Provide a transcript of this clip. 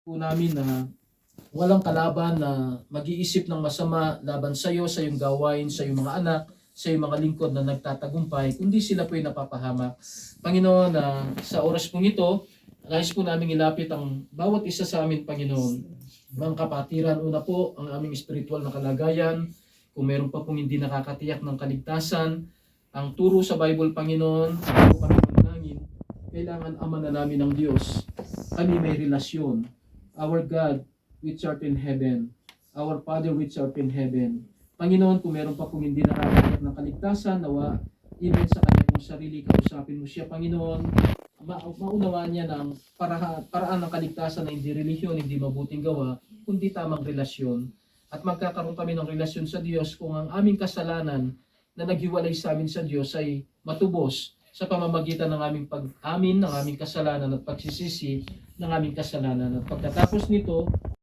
po namin na walang kalaban na mag-iisip ng masama laban sa iyo, sa iyong gawain, sa iyong mga anak, sa iyong mga lingkod na nagtatagumpay, kundi sila po ay napapahamak. Panginoon, sa oras pong ito, nais po namin ilapit ang bawat isa sa amin, Panginoon. Mga kapatiran, una po, ang aming spiritual na kalagayan, kung meron pa pong hindi nakakatiyak ng kaligtasan, ang turo sa Bible, Panginoon, po kami manalangin, kailangan ama na namin ng Diyos. Kami may relasyon. Our God, which art in heaven, our Father which art in heaven. Panginoon, kung meron pa pong hindi nakakatiyak ng kaligtasan, nawa, even sa kanya pong sarili, kausapin mo siya, Panginoon, maunawaan niya ng paraan ng kaligtasan na hindi relihiyon, hindi mabuting gawa, kundi tamang relasyon. At magkakaroon kami ng relasyon sa Diyos kung ang aming kasalanan na naghiwalay sa amin sa Diyos ay matubos sa pamamagitan ng aming pag-amin ng aming kasalanan at pagsisisi ng aming kasalanan. At pagkatapos nito,